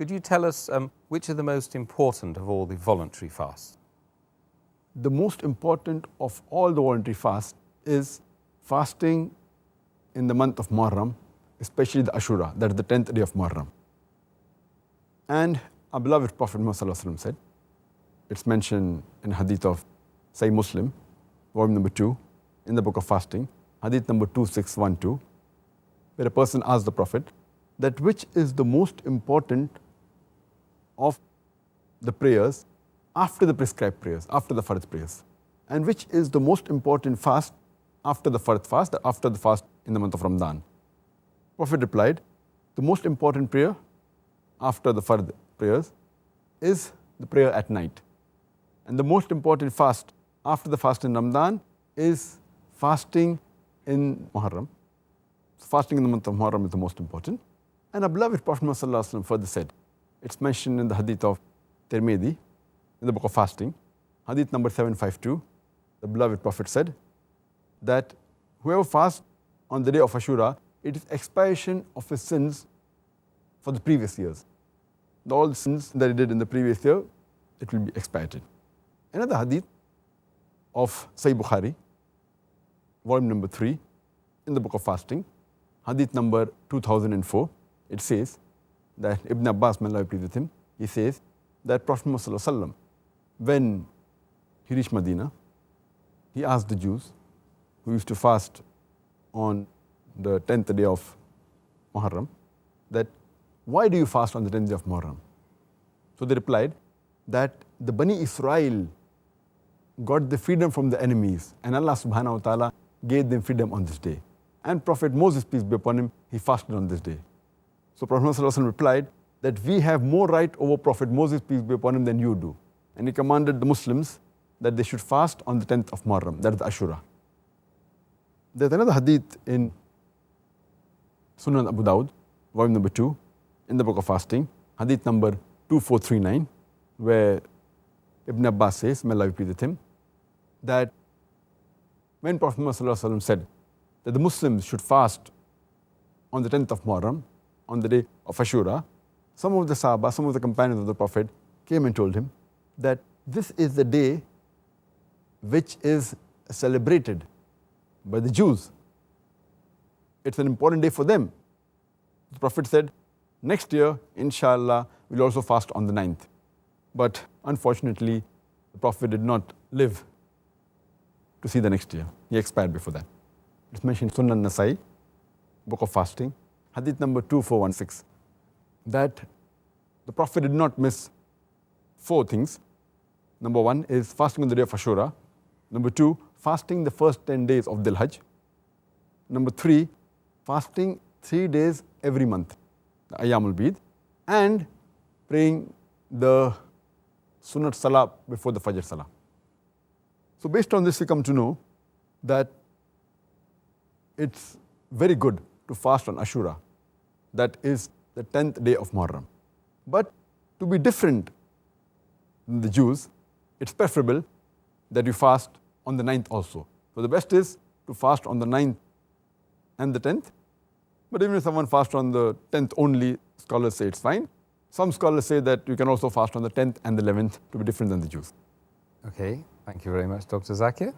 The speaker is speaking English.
Could you tell us which are the most important of all the voluntary fasts? The most important of all the voluntary fasts is fasting in the month of Muharram, especially the Aashura, that is the 10th day of Muharram. And our beloved Prophet Muhammad said, it's mentioned in Hadith of Sahih Muslim, volume number 2, in the book of fasting, Hadith number 2612, where a person asked the Prophet that which is the most important of the prayers after the prescribed prayers, after the Fardh prayers, and which is the most important fast after the Fardh fast, after the fast in the month of Ramadhaan. Prophet replied, the most important prayer after the Fardh prayers is the prayer at night. And the most important fast after the fast in Ramadan is fasting in Muharram. Fasting in the month of Muharram is the most important. And our beloved Prophet Muhammad further said, it's mentioned in the Hadith of Tirmidhi, in the book of fasting, Hadith number 752, the beloved Prophet said that whoever fasts on the day of Aashura, it is expiation of his sins for the previous years. All the sins that he did in the previous year, it will be expiated. Another Hadith of Sahih Bukhari, volume number 3, in the book of fasting, Hadith number 2004, it says that Ibn Abbas, may Allah be pleased with him, he says that Prophet Muhammad, when he reached Medina, he asked the Jews who used to fast on the 10th day of Muharram that, why do you fast on the 10th day of Muharram? So they replied that the Bani Israel got the freedom from the enemies and Allah subhanahu wa ta'ala gave them freedom on this day. And Prophet Moses, peace be upon him, he fasted on this day. So Prophet Muhammad replied that we have more right over Prophet Moses, peace be upon him, than you do. And he commanded the Muslims that they should fast on the 10th of Muharram, that is the Aashura. There's another hadith in Sunan Abu Dawud, volume number 2, in the book of fasting, hadith number 2439, where Ibn Abbas says, may Allah be pleased with him, that when Prophet Muhammad said that the Muslims should fast on the 10th of Muharram, on the day of Aashura, some of the Sahaba, some of the companions of the Prophet came and told him that this is the day which is celebrated by the Jews. It's an important day for them. The Prophet said, next year, inshallah, we'll also fast on the 9th. But unfortunately, the Prophet did not live to see the next year. He expired before that. It's mentioned in Sunan Nasai, book of fasting, hadith number 2416, that the Prophet did not miss 4 things. Number 1 is fasting on the day of Aashura. Number 2, fasting the first 10 days of Dhul Hajj. Number 3, fasting 3 days every month, the Ayyamul Bid, and praying the Sunnat Salah before the Fajr Salah. So based on this, we come to know that it's very good to fast on Aashura, that is the 10th day of Muharram. But to be different than the Jews, it's preferable that you fast on the 9th also. So the best is to fast on the 9th and the 10th. But even if someone fasts on the 10th only, scholars say it's fine. Some scholars say that you can also fast on the 10th and the 11th to be different than the Jews. Okay, thank you very much, Dr. Zakir.